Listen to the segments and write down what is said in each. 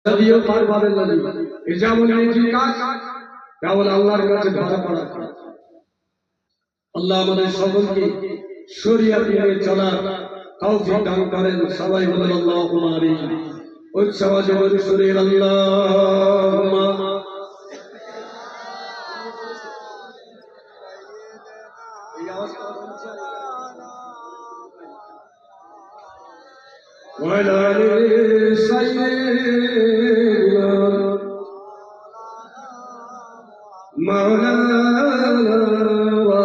দিও পার পাবেন না। এই যেমন নেকির কাজ তেমন আল্লাহর কাছে ধরা পড়া। আল্লাহ আমাদের সকলকে শরিয়ত মেনে চলার তৌফিক দান করেন। সবাই বলেন আল্লাহুম্মা আমিন। উচ্চ আওয়াজে বলুন শরীর আল্লাহুম্মা এই আওয়াজটা বলছি ওয়ালা আলি সাইয়্যিদিনা মাওলানা ওয়া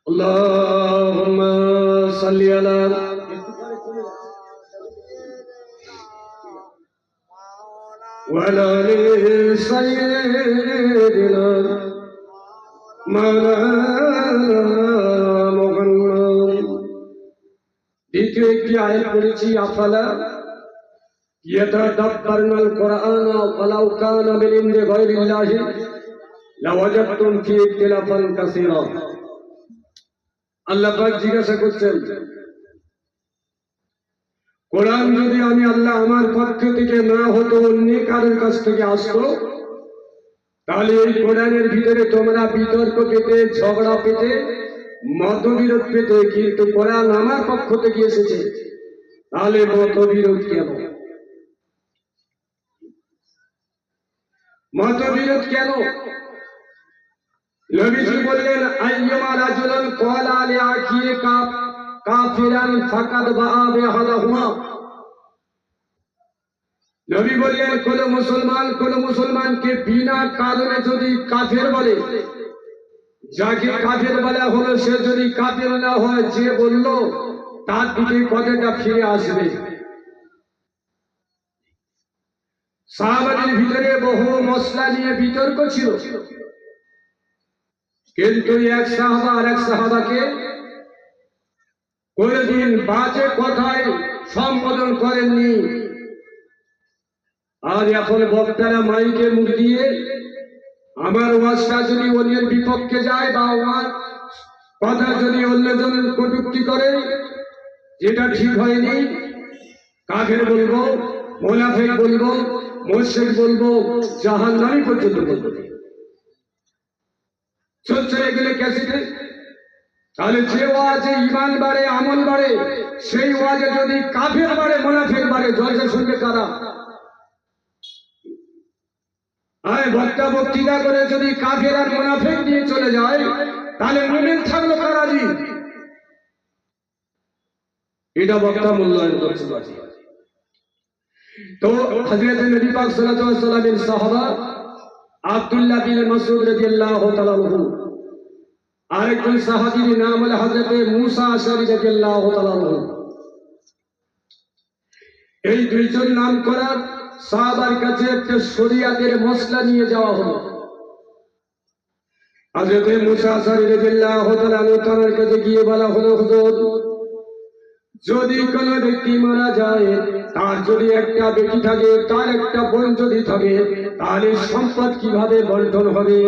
আল্লাহুম্মা সাল্লি আলা ওয়ালা আলি সাইয়্যিদিনা মাওলানা মুহাম্মদ। দ্বিতীয় একটি আয়াত পড়েছি আফালা ইয়াতাদাব্বারুনাল কুরআনা ওয়ালাউ কানা মিন ইনদি গায়রিল্লাহি লাওয়াজাদতুম ফীহি ইখতিলাফান কাসীরা। আল্লাহ পাক জিজ্ঞাসা করছেন, কোরআন যদি আমি আল্লাহ আমার পক্ষ থেকে না হতো, অন্য কারোর কাছ থেকে আসতো, তাহলে এই কোরআনের ভিতরে তোমরা বিতর্ক পেতে, ঝগড়া পেতে, মতবিরোধ পেতে। কিন্তু কোরআন আমার পক্ষ থেকে এসেছে, তাহলে মতবিরোধ কেন? মতবিরোধ কেন? নবীজি বললেন, আইয়ুমা রাজুলান ক্বালা লিআখিহি কাফিরান ফাকাদ বাআ বিহাদাহুমা। নবী বললেন, কোন মুসলমানকে বিনা কারণে যদি কাফের বলে, যাকে কাফের বলা হলো সে যদি কাফের না হয়, যে বলল তার দিকে কথাটা ফিরে আসবে। সাহাবাদের ভিতরে বহু মসলা নিয়ে বিতর্ক ছিল, কিন্তু এক সাহাবা আর এক সাহাবাকে কোনদিন বাজে কথায় সম্বোধন করেননি। আর এখন বক্তারা মাইকে মুখ দিয়ে আমার ওয়াজটা যদি অন্যের বিপক্ষে যায় বা আমার কথা যদি অন্যজন কটূক্তি করে, যেটা ঠিক হয়নি, কাফের বলবো, মুনাফিক বলবো, মুশরিক বলবো, জাহান্নামী পর্যন্ত বলবো। চলছে এগুলো ক্যাসেটে। তাহলে যে ওয়াজে ঈমান বাড়ে, আমল বাড়ে, সেই ওয়াজে যদি কাফের বাড়ে, মুনাফিক বাড়ে, জলসা শুনবে কারা? বক্তা বক্তৃতা করে যদি কাফের আর মুনাফিক দিয়ে চলে যায়, তাহলে মুমিন থাকলো কারা? এটা বক্তা মূল্যায়ন করছে। তো হযরত নবী পাক সাল্লাল্লাহু আলাইহি ওয়াসাল্লামের সাহাবা আব্দুল্লাহ বিন মাসউদ রাদিয়াল্লাহু তাআলা আনহু, আরেকজন সাহাবীর নাম হলো হযরত মুসা আশআরী রাদিয়াল্লাহু তাআলা আনহু। এই দুইজন নাম করা সাহাবার কাছে একটা শরীয়তের মসলা নিয়ে যাওয়া হলো। হযরত মুসা আশআরী রাদিয়াল্লাহু তাআলা আনহু তার কাছে গিয়ে বলা হলো, হুজুর, যদি কোনো ব্যক্তি মারা যায়, তার যদি একটা বেটি থাকে, তার একটা বোন যদি থাকে, তাহলে সম্পদ কিভাবে বন্টন হবে?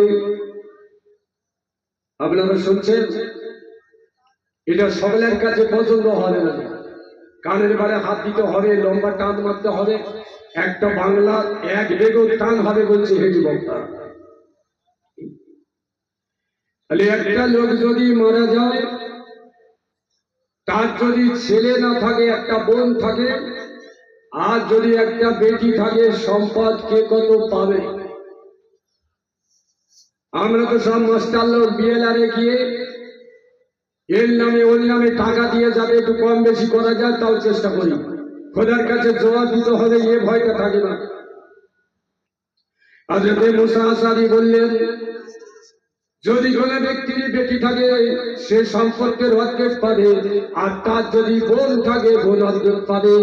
আপনারা শুনছেন? এটা সকলের কাছে পছন্দ হবে না। কানের বারে হাত দিতে হবে, লম্বা টান মারতে হবে, একটা বাংলা এক বেগও টান হবে বলছে হেজি বক্তা। তাহলে একটা লোক যদি মারা যায়, তার যদি ছেলে না থাকে, একটা বোন থাকে, আর যদি একটা বেটি থাকে, সম্পদ কে কত পাবে? আমরা তো সব মাস্টার লোক, বিএলআরে গিয়ে এর নামে ওর নামে টাকা দিয়ে যাবে, একটু কম বেশি করা যায়, তাও চেষ্টা করি। খোদার কাছে জবাব দিতে হবে, এ ভয়টা থাকে না। হযরত মুসা আশআরী বললেন, যদি কোনো ব্যক্তির বেটি থাকে, সে সম্পত্তির অর্ধেক পাবে, আর তার যদি বোন থাকে, বোন অর্ধেক পাবে।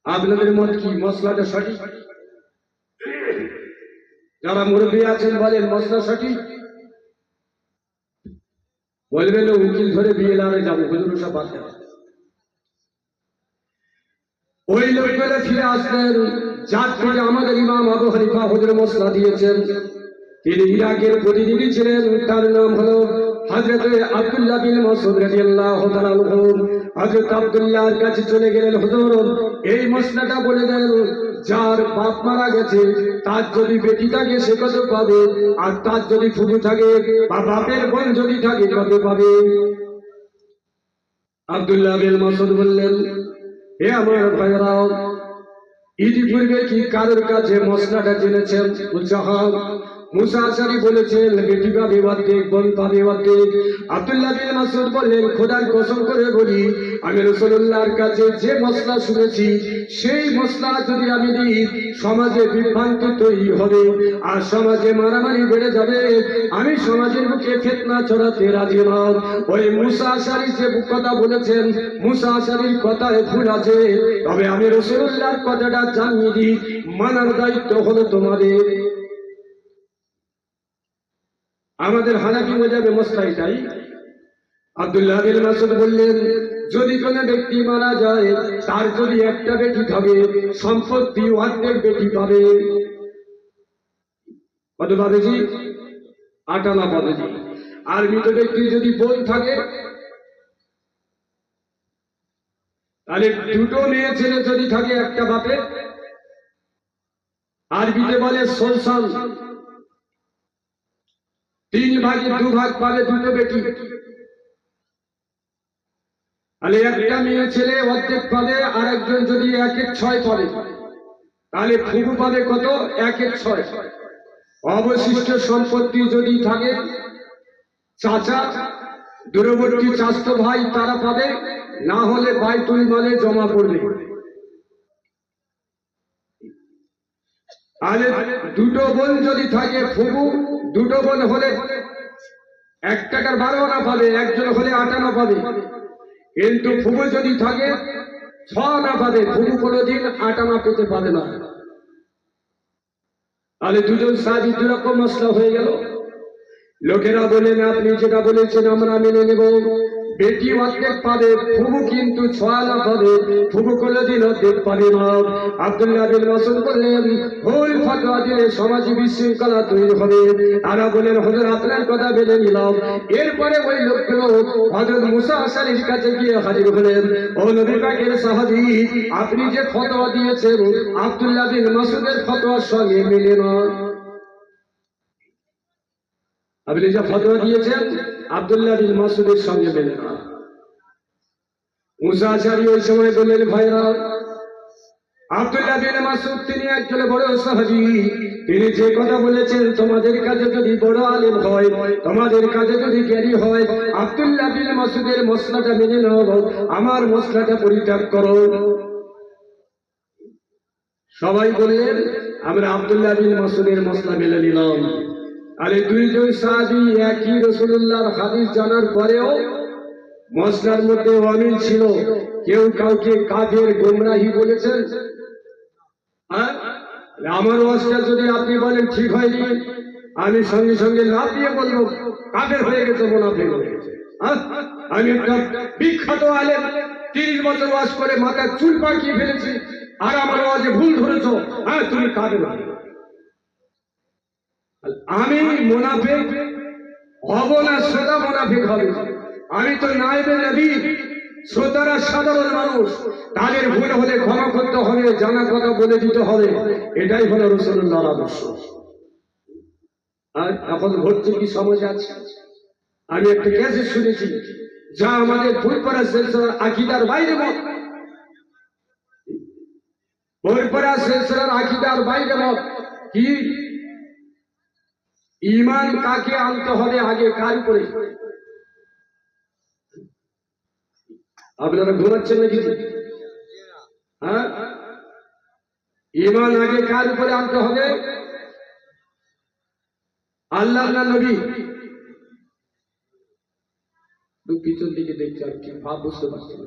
আপনাদের মত কি? মশলাটা সঠিক? যারা মুরব্বী আছেন বলেন মশলা সঠিক? বলবেন উকিল ধরে বিএলআরে যাবো, হুজুর সব বাদ দেন। ওই লোকগুলো ফিরে আসলেন, যার থেকে আমাদের ইমাম আবু হানিফা হুজুর মশলা দিয়েছেন। তিনি ইরাকের প্রতিনিধি ছিলেন, তার নাম হলো হযরত আব্দুল্লাহ বিন মাসউদ রাদিয়াল্লাহু তাআলা আনহু। হযরত আব্দুল্লাহর কাছে চলে গেলেন, হুজুর এই মসলাটা বলে দেন, যার বাপ মারা গেছে তার যদি বেটি থাকে সে কত পাবে, আর তার যদি ফুফু থাকে বা বাপের বোন যদি থাকে কত পাবে? আব্দুল্লাহ বিন মাসউদ বললেন, হে আমার ভাইরা, ইতিপূর্বে কি কারোর কাছে মসলাটা জেনেছেন? মুসা আশারী বলেছেন বেটি পাবে অর্ধেক, বোন পাবে অর্ধেক। আব্দুল্লাহ বিন মাসউদ বললেন, খোদার কসম করে বলি, আমি রাসূলুল্লাহর কাছে যে মসলা শুনেছি সেই মসলা যদি আমি দিই সমাজে বিভ্রান্তি তৈরি হবে আর সমাজে মারামারি বেড়ে যাবে। আমি সমাজের বুকে ফিতনা ছড়াতে রাজি নই। ওই মুসা আশারী যে কথা বলেছেন, মুসা আশারীর কথায় ভুল আছে, তবে আমি রাসূলুল্লাহর কথাটা জানিয়ে দিই, মানার দায়িত্ব হলো তোমাদের। আমাদের হানাফি মাযহাবে মসলা এটাই। আব্দুল্লাহ বিন মাসউদ বললেন, যদি কোনো ব্যক্তি মারা যায় তার যদি একটা বেটি থাকে সম্পত্তি অর্ধেক বেটি পাবে। কত পাবে জি? 58 পাবে জি। আর মৃত ব্যক্তি যদি বোন থাকে তাহলে দুটো মেয়ে ছেলে যদি থাকে একটা বাপে, আরবিতে বলে সোলসান, 3 ভাগে 2 ভাগ পাবে দুটো বেটি। তাহলে একটা মেয়ে ছেলে অর্ধেক পাবে, আর একজন যদি 1/6 পাবে, তাহলে ফুফু পাবে কত? 1/6। অবশিষ্ট সম্পত্তি যদি থাকে চাচা, দূরবর্তী চাচাতো ভাই তারা পাবে, না হলে বাইতুল মালে জমা পড়বে। তাহলে দুটো বোন যদি থাকে ফুফু, দুটো বোন হলে 1 টাকার 12 আনা পাবে, একজন হলে 8 আনা পাবে। কিন্তু ফুফু যদি থাকে 6 আনা পাবে, ফুফু কোনোদিন 8 আনা পেতে পারে না। তাহলে দুজন সাহাবী দুরকম মসলা হয়ে গেল। লোকেরা বলেন, আপনি যেটা বলেছেন আমরা মেনে নেব, বেটি অর্ধেক পাবে, ফুফু কিন্তু 6 আনা পাবে, ফুফু কোনোদিন অর্ধেক পাবে না। আব্দুল্লাহ বিন মাসউদ বললেন, ভুল ফতোয়া দিলে সমাজে বিশৃঙ্খলা তৈরি হবে। তারা বলেন, হুজুর আপনার কথা মেনে নিলাম। এরপরে ওই লোকগুলো হযরত মুসা আশারীর কাছে গিয়ে হাজির হলেন, ও নবী পাকের সাহাবী, আপনি যে ফতোয়া দিয়েছেন আব্দুল্লাহ বিন মাসউদের ফতোয়ার সঙ্গে মেলে না। আপনি যে ফতোয়া দিয়েছেন আব্দুল্লাহ বিন মাসউদের সঙ্গে মেলে না। মুসা আশারী ওই সময় বললেন, ভাইরা, আব্দুল্লাহ বিন মাসউদ তিনি একজন বড় সাহাবী, তিনি যে কথা বলেছেন তোমাদের কাছে যদি বড় আলেম হয়, তোমাদের কাছে যদি জ্ঞানী হয়, আব্দুল্লাহ বিন মাসউদের মসলাটা মেনে নাও, আমার মসলাটা পরিত্যাগ করো। সবাই বললেন, আমরা আব্দুল্লাহ বিন মাসউদের মসলা মেনে নিলাম। আরে দুইজন সাহাবী একই রাসূলুল্লাহর হাদিস জানার পরেও মসলার মধ্যে অমিল ছিল। কেউ কাউকে কাফের গোমরাহি বলেছেন। আমার ওয়াজটা যদি আপনি বলেন ঠিক হয়নি, আমি সঙ্গে সঙ্গে লাফ দিয়ে বলবো কাফের হয়ে গেছে, মুনাফিক হয়ে গেছে। আমি একটা বিখ্যাত আলেম, 30 বছর ওয়াজ করে মাথায় চুল পাকিয়ে ফেলেছি, আর আমার ওয়াজে ভুল ধরেছো, তুমি কাফের হয়ে গেছো। আমি মুনাফিক হব না, শ্রোতা মুনাফিক হবে। আমি তো নায়েবে নবী, শ্রোতারা সাধারণ মানুষ, তাদের ভুল হলে ক্ষমা করতে হবে, জানা কথা বলে দিতে হবে, এটাই হলো রাসূলুল্লাহর আদর্শ। আর এখন ভর্তুকি সমাজ আছে। আমি একটা ক্যাসেট শুনেছি যা আমাদের ফুলপাড়া সিলসিলার আকীদার বাইরে মত, ফুলপাড়া সিলসিলার আকীদার বাইরে মত। কি ঈমান কাকে আনতে হবে আগে, কার উপরে? আপনারা ঘুমাচ্ছেন নাকি? ঈমান আগে কার উপরে আনতে হবে? আল্লাহ না নবী? পিছন দিকে দেখতে আর কি ভাব বুঝতে পারছি না।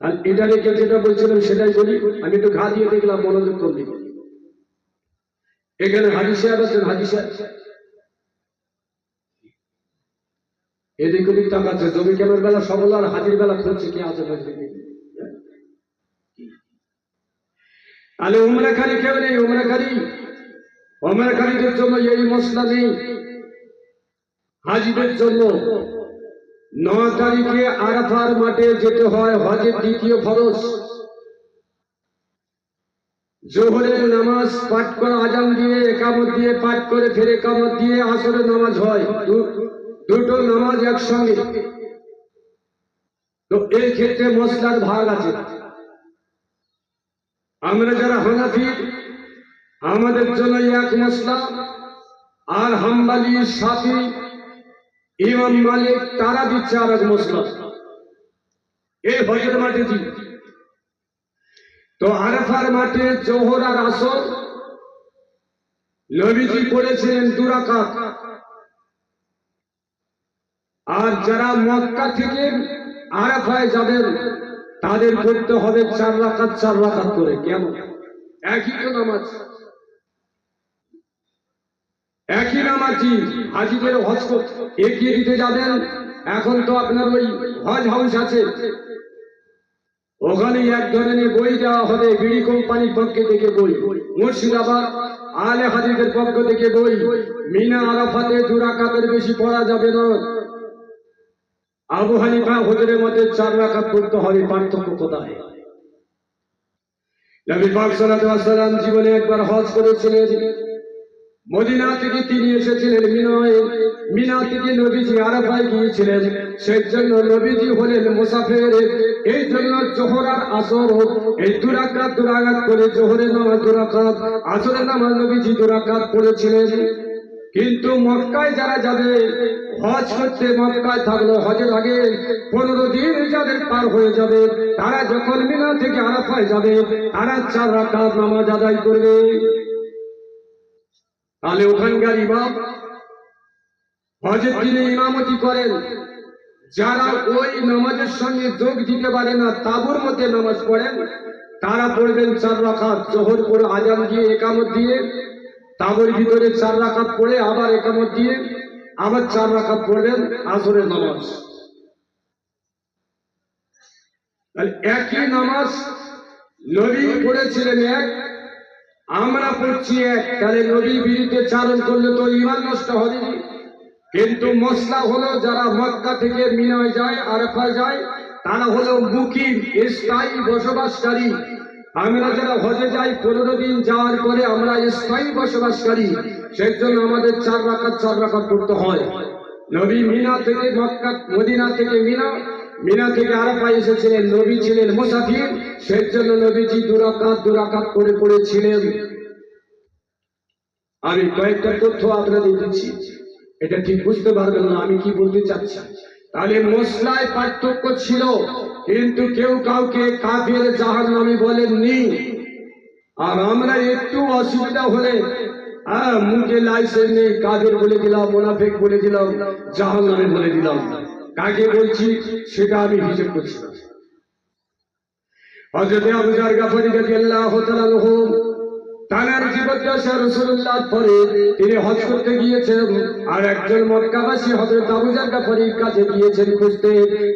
আর এটা রেখে যেটা বলছিলাম সেটাই বলি। আমি একটু ঘা দিয়ে দেখলাম, মনোযোগ কোন দিকে। এখানে হাজী সাহেব আছেন, হাজী সাহেব এদিক ওদিক তাকাচ্ছে, জমি কেনার বেলা সবল আর হাজির বেলা খুঁজছে কে আছে। তাহলে উমরাখারি কেউ নেই, উমরাখারি ওমরাকারীদের জন্য এই মশলা নেই। হাজিদের জন্য 9 তারিখে আরাফার মাঠে যেতে হয়, হজের দ্বিতীয় ফরজ। জোহরের নামাজ পাঠ করে আজান দিয়ে একামত দিয়ে পাঠ করে ফের একামত দিয়ে আসরের নামাজ হয়, দুটো নামাজ একসঙ্গে। তো এই ক্ষেত্রে মশলার ভাগ আছে। আমরা যারা হানাফি আমাদের জন্য এক মশলা, আর হাম্বলি শাফি ইমাম মালিক তারা দিচ্ছে আর এক মশলা। এই হজের মাঠে জি, তো আরাফার মাঠে জোহর আর আসর নবীজি পড়েছিলেন 2 রাকাত, আর যারা মক্কা থেকে আরাফায় যাবেন তাদের পড়তে হবে 4 রাকাত 4 রাকাত করে। কেমন? একই তো নামাজ, একই নামাজি। হাজিদের হজ এগিয়ে দিতে যাবেন, এখন তো আপনার ওই হজ হাউস আছে, ওখানে এক ধরনের বই দেওয়া হবে, বিড়ি কোম্পানির পক্ষ থেকে বই, মুর্শিদাবাদ আলে হাদিসের পক্ষ থেকে বই। মিনা আরাফাতে 2 রাকাতের বেশি পড়া যাবে না। আবু হানিফা হুজুরের মতে 4 রাকাত পড়তে হবে। পার্থক্য কোথায়? নবী পাক সাল্লাল্লাহু আলাইহি ওয়াসাল্লাম জীবনে একবার হজ করেছিলেন। মদিনা থেকে তিনি এসেছিলেন মিনায়, মিনা থেকে নবীজি আরাফায় গিয়েছিলেন। সেই জন্য নবীজি হলেন মুসাফির। এই জন্য জোহর আর আসর এই 2 রাকাত করে জোহরের নামাজ 2 রাকাত, আসরের নামাজ নবীজি 2 রাকাত পড়েছিলেন। কিন্তু মক্কায় যারা যাবে হজ করতে, মক্কায় থাকলো, হজের আগে 15 দিন যাদের পার হয়ে যাবে, তারা যখন মিনা থেকে আরাফায় যাবে তারা 4 রাকাত নামাজ আদায় করবে। তাহলে ওখানকার ইমাম হজের দিনে ইমামতি করেন। যারা ওই নামাজের সঙ্গে যোগ দিতে পারে না, তাবুর মধ্যে নামাজ পড়েন, তারা পড়বেন 4 রাকাত। জোহর পড়ে আজান দিয়ে একামত দিয়ে তাবুর ভিতরে 4 রাকাত পড়ে আবার একামত দিয়ে আবার 4 রাকাত পড়বেন আসরের নামাজ। একই নামাজ নবী পড়েছিলেন এক, আমরা পড়ছি এক। তাহলে নবীর বিরুদ্ধে চারণ করলে তো ঈমান নষ্ট হবে। কিন্তু মশলা হলো যারা মক্কা থেকে মিনায় যায়, আরাফায় যায়, তারা হলো মুকিম, স্থায়ী বসবাসকারী। আমরা যারা হজে যাই 15 দিন যাওয়ার পরে আমরা স্থায়ী বসবাসকারী, সেই জন্য আমাদের 4 রাকাত 4 রাকাত পড়তে হয়। নবী মিনা থেকে মক্কা, মদিনা থেকে মিনা, মিনা থেকে আরাফায় এসেছিলেন। নবী ছিলেন মুসাফির, সেই জন্য নবীজি 2 রাকাত করে পড়েছিলেন। আমি কয়েকটা তথ্য আপনাদের দিচ্ছি, এটা ঠিক বুঝতে পারবেন না আমি কি বলতে চাচ্ছি। তাহলে মশলায় পার্থক্য ছিল, কিন্তু কেউ কাউকে কাফের জাহান্নামী বলেননি। আর আমরা একটু অসুবিধা হলে মুখে লাইসেন্স নেই, কাদের বলে দিলাম, মুনাফিক বলে দিলাম, জাহান্নামী বলে দিলাম। কাকে বলছি সেটা আমি হিসেব করছি না। হযরত আবু যর গফারী রাদিয়াল্লাহু তাআলা আনহু তানার জীবদ্দশা রাসূলুল্লাহ পরে তিনি হজ করতে গিয়েছেন, আর একজন মক্কাবাসী হযরত আবু যর গফারীর কাছে গিয়েছেন খুঁজতে।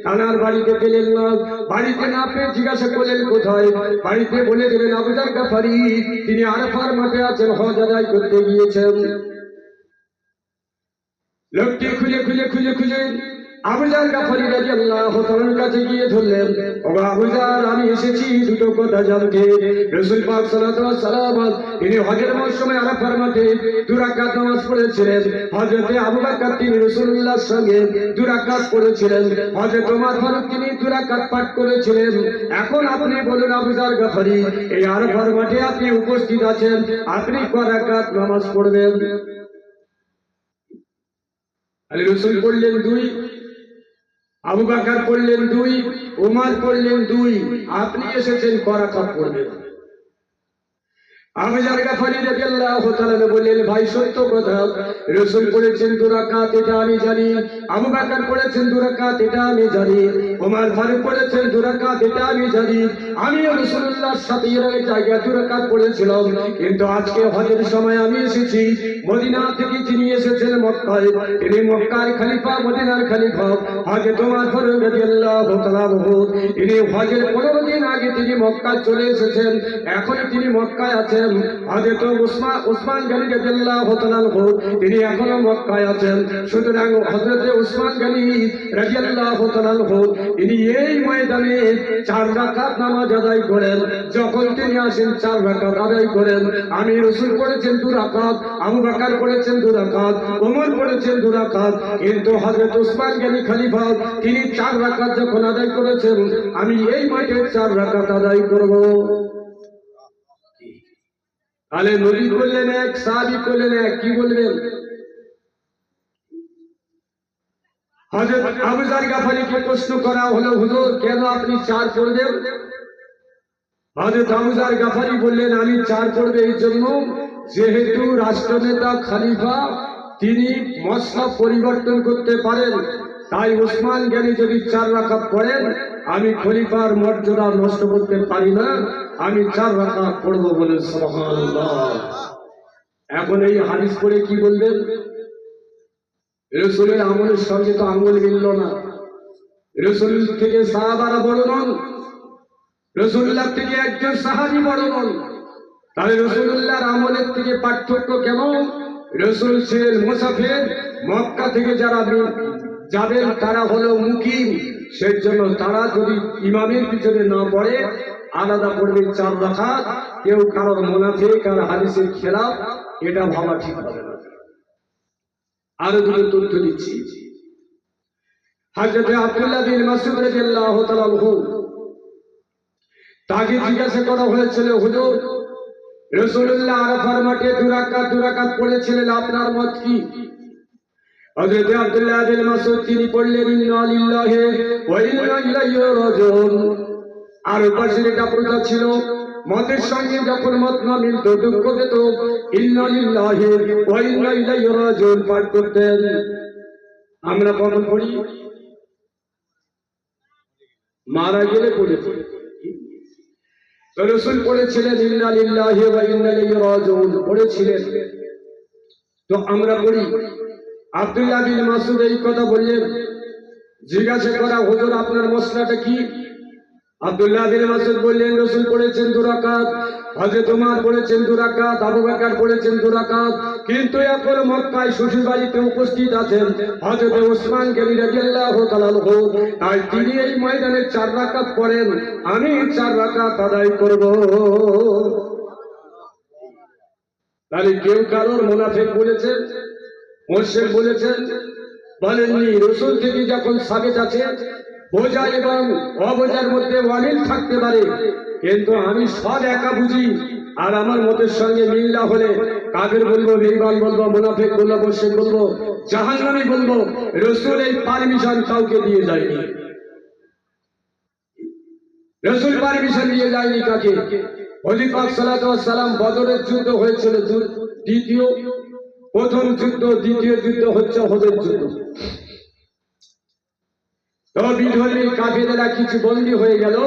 তানার বাড়িতে পেলেন না, বাড়িতে না পেয়ে জিজ্ঞাসা করলেন কোথায়, বাড়িতে বলে দিলেন আবু যর গফারী তিনি আরাফার মাঠে আছেন, হজ আদায় করতে গিয়েছেন। লোকটি খুঁজে আবু যর গফারী রাদিয়াল্লাহু তাআলার কাছে গিয়ে ধরলেন, ও আবু যর, আমি এসেছি দুটো কথা জানতে। রাসূল পাক সাল্লাল্লাহু আলাইহি ওয়াসাল্লাম তিনি হজের মৌসুমে আরাফার মাঠে 2 রাকাত নামাজ পড়েছিলেন। হযরত আবু বকর তিনি রাসূলুল্লাহর সঙ্গে 2 রাকাত পড়েছিলেন। হযরত ওমর ফারুক তিনি 2 রাকাত পাঠ করেছিলেন। এখন আপনি বলুন আবু যর গফারী, এই আরাফার মাঠে আপনি উপস্থিত আছেন, আপনি কয় রাকাত নামাজ পড়বেন? আলী রাসূল বললেন 2, আবু বকর পড়লেন 2, ওমর পড়লেন 2, আপনি এসেছেন কয় রাকাত পড়বেন? আবু যর গফারী রাদিয়াল্লাহু তাআলা বললেন, ভাই সত্য কথা, রাসূল পড়েছেন 2 রাকাত, এটা আমি জানি। আবু বকর পড়েছেন 2 রাকাত, এটা আমি জানি। ওমর ফারুক পড়েছেন 2 রাকাত, এটা আমি জানি। আমিও রাসূলুল্লাহর সাথে এর আগে জায়গায় 2 রাকাত পড়েছিলাম, কিন্তু আজকে হজের সময় আমি এসেছি। মদিনা থেকে যিনি এসেছেন মক্কায়, তিনি মক্কার খলিফা, মদিনার খলিফা হযরত ওমর ফারুক রাদিয়াল্লাহু তাআলা আনহু। তিনি হজের 15 দিন আগে তিনি মক্কায় চলে এসেছেন, এখন তিনি মক্কায় আছেন। হযরত উসমান গনি রাদিয়াল্লাহু তাআলা আনহু তিনি এখনো মক্কায় আছেন। সুতরাং হযরত উসমান গনি রাদিয়াল্লাহু তাআলা আনহু তিনি এই ময়দানে 4 রাকাত নামাজ আদায় করেন। যখন তিনি আসেন 4 রাকাত আদায় করেন। আমি রাসূল পড়েছেন 2 রাকাত, আবু বকর পড়েছেন 2 রাকাত, ওমর পড়েছেন 2 রাকাত, কিন্তু হযরত উসমান গনি খলিফা তিনি 4 রাকাত যখন আদায় করেছেন, আমি এই মাঠে 4 রাকাত আদায় করব। তাহলে নবী বললেন এক, সাহাবী বললেন এক, কি বলবেন? হযরত আবু যর গফারিকে প্রশ্ন করা হলো, হুজুর কেন আপনি 4 পড়বেন? হযরত আবু যর গফারি বললেন, আমি 4 পড়ব এই জন্য, যেহেতু রাষ্ট্রনেতা খলিফা তিনি মসনদ পরিবর্তন করতে পারেন, তাই উসমান গনি যদি 4 রাকাত পড়েন, আমি খলিফার মর্যাদা নষ্ট করতে পারি না, আমি 4 রাকাত পড়ব বলে সুবহানাল্লাহ। এখন এই হাদিস পড়ে কি বলবেন? রাসূলের আমলের সঙ্গে তো আঙ্গুল মিলল না। রাসূল থেকে সাহাবারা বড় নন, রাসূলুল্লাহ থেকে একজন সাহাবী বড় নন। তাহলে রাসূলুল্লাহর আমলের থেকে পার্থক্য কেমন? রাসূল ছিলেন মুসাফির, মক্কা থেকে যারা যাবেন তারা হলো মুকিম, সেই জন্য তারা যদি ইমামের পিছনে না পড়ে আলাদা পড়বে 4 রাকাত। কেউ কারোর মুনাফিক আর হাদিসের খেলাফ এটা ভাবা ঠিক হবে না। আরো দুটো তথ্য দিচ্ছি। হযরত আব্দুল্লাহ বিন মাসউদ রাদিয়াল্লাহু তাআলা আনহু তাকে জিজ্ঞাসা করা হয়েছিল, হুজুর রাসূলুল্লাহ আরাফার মাঠে 2 রাকাত পড়েছিলেন, আপনার মত কি? হযরত আব্দুল্লাহ বিন মাসউদ তিনি পড়লেন, ইন্না লিল্লাহি ওয়া ইন্না ইলাইহি রাজিউন। আর পাশে এটা প্রথা ছিল, মতের সঙ্গে যখন মত না মিলত, দুঃখ পেত, ইন্না লিল্লাহি ওয়া ইন্না ইলাইহি রাজিউন পাঠ করতেন। আমরা কখন পড়ি? মারা গেলে পড়ে। রাসূল পড়েছিলেন ইন্না লিল্লাহি ওয়া ইন্না ইলাইহি রাজিউন পড়েছিলেন, তো আমরা পড়ি। আব্দুল্লাহ বিন মাসউদ এই কথা বললেন। জিজ্ঞাসা করা, হুজুর আপনার মসলাটা কি? আব্দুল্লাহ বিন মাসউদ বললেন, রাসূল পড়েছেন 2 রাকাত, হযরত ওমর পড়েছেন 2 রাকাত, আবু বকর পড়েছেন 2 রাকাত, কিন্তু এখন মক্কায় শ্বশুর বাড়িতে উপস্থিত আছেন হযরত উসমান গনি রাদিয়াল্লাহু তাআলা আনহু, তাই তিনি এই ময়দানে 4 রাকাত পড়েন, আমি 4 রাকাত আদায় করব। তাহলে কেউ কারোর মুনাফিক বলেছেন, মুশরিক বলেছেন? বলেননি। রাসূল থেকে যখন সাবিত আছে, বোঝা এবং অবোঝার মধ্যে অমিল থাকতে পারে, কিন্তু আমি সব একা বুঝি, আর আমার মতের সঙ্গে মিল না হলে কাফের বলবো, বেঈমান বলবো, মুনাফিক বলবো, মুশরিক বলবো, জাহান্নামী বলবো। রাসূল এই পারমিশন কাউকে দিয়ে যায়নি। রাসূল পারমিশন দিয়ে যায়নি কাকে? নবী পাক সাল্লাল্লাহু আলাইহি ওয়াসাল্লাম বদরের যুদ্ধ হয়েছিল, প্রথম যুদ্ধ, দ্বিতীয় যুদ্ধ হচ্ছে উহুদের যুদ্ধ। তো বিধর্মী কাফেরেরা কিছু বন্দী হয়ে গেল।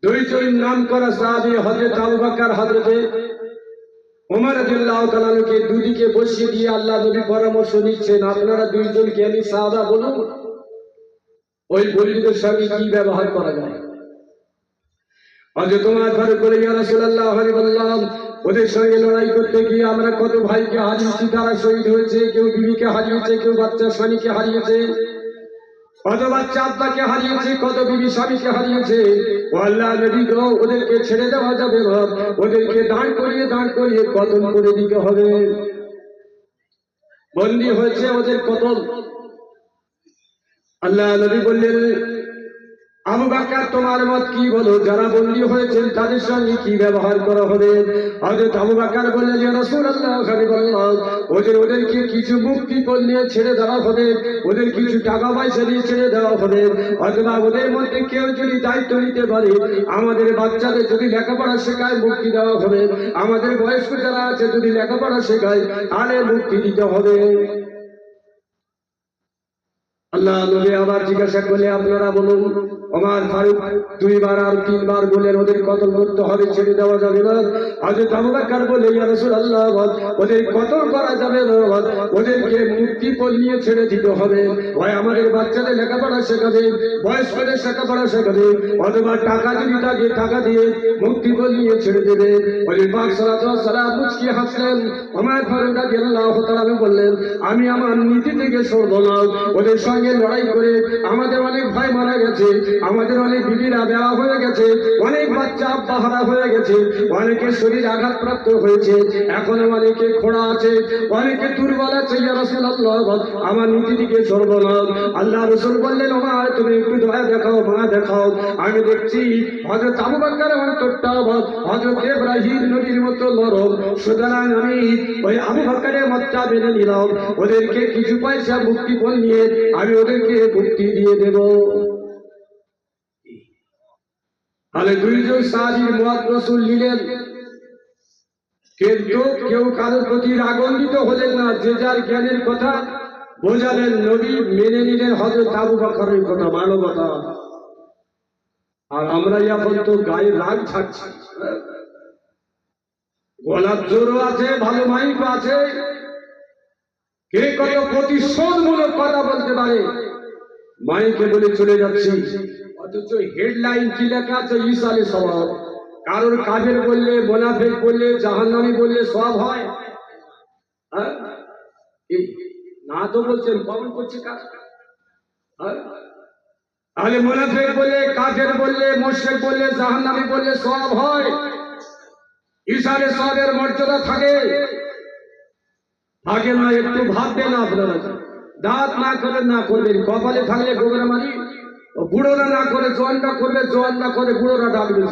2 জন নাম করা সাহাবী হযরত আবু বকর, হযরত ওমর রাদিয়াল্লাহু তাআলা কে দুদিকে বসিয়ে দিয়ে আল্লাহ নবী পরামর্শ নিচ্ছেন, আপনারা 2 জন জ্ঞানী সাহাবা বলুন ওই বন্দীদের সঙ্গে কি ব্যবহার করা যায়। হযরত ওমর ফারুক বলে, ইয়া রাসূলুল্লাহ হাবিবাল্লাহ, ওদের সঙ্গে লড়াই করতে গিয়ে আমরা কত ভাইকে হারিয়েছি, তারা শহীদ হয়েছে, কেউ বিবিকে হারিয়েছে, কেউ বাচ্চা স্বামীকে হারিয়েছে, কত বাচ্চা আব্বাকে হারিয়েছে, কত বিবি স্বামীকে হারিয়েছে। ও আল্লাহ নবী গো, ওদেরকে ছেড়ে দেওয়া যাবে না, ওদেরকে দাঁড় করিয়ে কতল করে দিতে হবে। বন্দী হয়েছে, ওদের কতল। আল্লাহ নবী বললেন, আবু বকর তোমার মত কি বলো, যারা বন্দী হয়েছেন তাদের সঙ্গে কি ব্যবহার করা হবে? হযরত আবু বকর বললেন, ইয়া রাসূলুল্লাহ হাবিবাল্লাহ, ওদেরকে কিছু মুক্তি করলে ছেড়ে দেওয়া হবে, ওদের কিছু টাকা পয়সা দিয়ে ছেড়ে দেওয়া হবে, অথবা ওদের মধ্যে কেউ যদি দায়িত্ব নিতে পারে, আমাদের বাচ্চাদের যদি লেখাপড়া শেখায় মুক্তি দেওয়া হবে, আমাদের বয়স্ক যারা আছে যদি লেখাপড়া শেখায় তাহলে মুক্তি দিতে হবে। আল্লাহ নবী আবার জিজ্ঞাসা করলে আপনারা বলুন। ওমর ফারুক দুইবার আর তিনবার বললেন ওদের কতল করতে হবে, ছেড়ে দেওয়া যাবে না। হযরত আবু বকর বললেন ইয়া রাসূলুল্লাহ ওদের কতল করা যাবে না, ওদেরকে মুক্তিপণ নিয়ে ছেড়ে দিতে হবে। হয় আমাদের বাচ্চাদের লেখাপড়া শেখাবে, বয়স্কদের লেখাপড়া শেখাবে, অথবা টাকা যদি থাকে টাকা দিয়ে মুক্তিপণ নিয়ে ছেড়ে দেবে। ওই পাক সাল্লাল্লাহু আলাইহি ওয়াসাল্লাম মুচকি হাসলেন। ওমর ফারুক রাদিয়াল্লাহু তাআলা বললেন আমি আমার নীতি থেকে সরব না। ওদের সঙ্গে লড়াই করে আমাদের অনেক ভাই মারা গেছে, আমাদের অনেক বিবিরা বেড়া হয়ে গেছে, অনেক বাচ্চা আব্বাহারা হয়ে গেছে, অনেকের শরীর আঘাতপ্রাপ্ত হয়েছে, এখনো অনেকে খোড়া আছে, অনেকে দুর্বল আছে। ইয়া রাসূলুল্লাহ আমার নীতি থেকে সরব না। আল্লাহ রাসূল বললেন ওমর তুমি একটু দয়া দেখাও, মায়া দেখাও। আমি দেখছি হযরত আবু বকর অন্তরটা হযরত ইব্রাহিম নবীর মতো নরম, সুতরাং আমি ওই আবু বকরের মতটা মেনে নিলাম। ওদেরকে কিছু পয়সা মুক্তিপণ নিয়ে আমি ওদেরকে মুক্তি দিয়ে দেব। তাহলে দুইজন সাহাবীর মত রাসূল নিলেন, কিন্তু কেউ কারোর প্রতি রাগান্বিত হলেন না, যে যার জ্ঞানের কথা বোঝালেন। নবী মেনে নিলেন হযরত আবু বকরের কথা, মানবতা। আর আমরা এখন তো গায়ে রাগ ছাড়ছি, গলার জোরও আছে, ভালো মাইক আছে, কে কত প্রতিশোধমূলক কথা বলতে পারে মাইকে বলে চলে যাচ্ছি। অথচ হেডলাইন কি লেখা আছে ইসালে সওয়াব। কারোর কাজের বললে, মুনাফিক বললে, জাহান্নামী বললে সব হয়। না তো বলছেন কমন করছে কাজ। তাহলে মুনাফিক বললে, কাফের বললে, মুশরিক বললে, জাহান্নামী বললে সব হয়। ইসালে সওয়াবের মর্যাদা থাকে থাকে না, একটু ভাববেন আপনারা। দাঁত না করে না করবেন, কপালে থাকলে গোবরা মারি, বুড়োরা না করে জোয়ানটা করবে, জোয়ানটা করে বুড়োরা ডাকবে।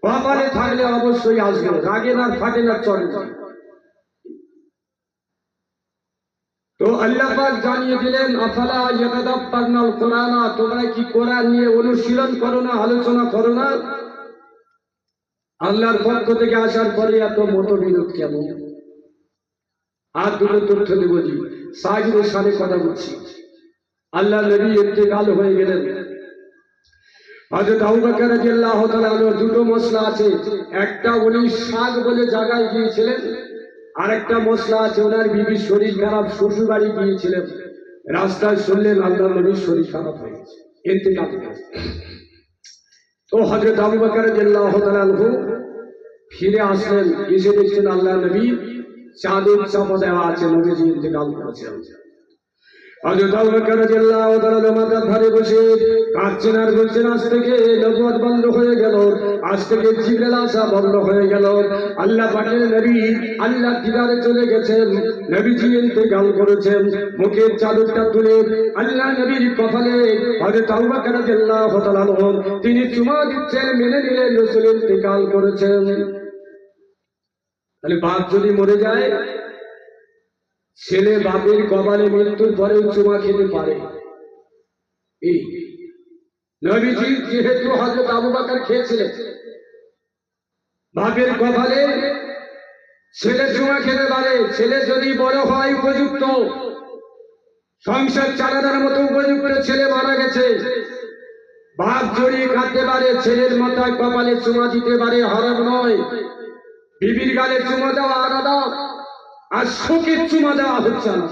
কপালে থাকলে অবশ্যই আসবে, রাগে না ফাটে না চলে। তো আল্লাহ পাক জানিয়ে দিলেন আফালা ইয়াতাদাব্বারুনাল কুরআন, তোমরা কি কোরআন নিয়ে অনুশীলন করো না, আলোচনা করো না? আল্লাহর পক্ষ থেকে আসার পরে এত মতবিরোধ কেমন? আর দুটো তথ্য দেব জি, সাহাবীদের সাথে কথা বলছি। আল্লাহ নবী ইন্তেকাল হয়ে গেলেন। হযরত আবু বকর রাদিয়াল্লাহু তাআলা দুটো মশলা আছে, একটা উনি শাক বলে জায়গায় গিয়েছিলেন, আর একটা মশলা আছে ওনার বিবির শরীর খারাপ, শ্বশুর বাড়ি গিয়েছিলেন। রাস্তায় শুনলেন আল্লাহ নবীর শরীর খারাপ হয়ে গেছে, ইন্তেকাল হয়েছে। তো হযরত আবু বকর রাদিয়াল্লাহু তাআলা ফিরে আসলেন, এসে দেখছেন আল্লাহ নবী চাদর চাপা দেওয়া আছে, নবীজি ইন্তেকাল করেছেন। হযরত আবু বকর রাদিয়াল্লাহু তাআলা মাথার ধারে বসে কাঁদছেন আর বলছেন আজ থেকে নবুয়ত বন্ধ হয়ে গেল, আজ থেকে জিবরিল আসা বন্ধ হয়ে গেল। আল্লাহ পাকের নবী আল্লাহ দিদারে চলে গেছেন, নবীজি ইন্তেকাল করেছেন। মুখের চাদরটা তুলে আল্লাহ নবীর কপালে হযরত আবু বকর রাদিয়াল্লাহু তাআলা তিনি চুমা দিচ্ছেন, মেনে নিলেন রাসূল ইন্তেকাল করেছেন। তাহলে বাপ যদি মরে যায়, ছেলে বাপের কপালে মৃত্যুর পরেও চুমা খেতে পারে। এই নবীজি যেহেতু হযরত আবু বকর খেয়েছিলেন, বাপের কপালে ছেলে চুমা খেতে পারে। ছেলে যদি বড় হয়, উপযুক্ত সংসার চালানোর মতো উপযুক্ত ছেলে মারা গেছে, বাপ জড়িয়ে কাঁদতে পারে, ছেলের মাথায় কপালে চুমা দিতে পারে, হারাম নয়। বিবির গালে চুমা দেওয়া আলাদা, আর শোকের চুমা দেওয়া হচ্ছে না,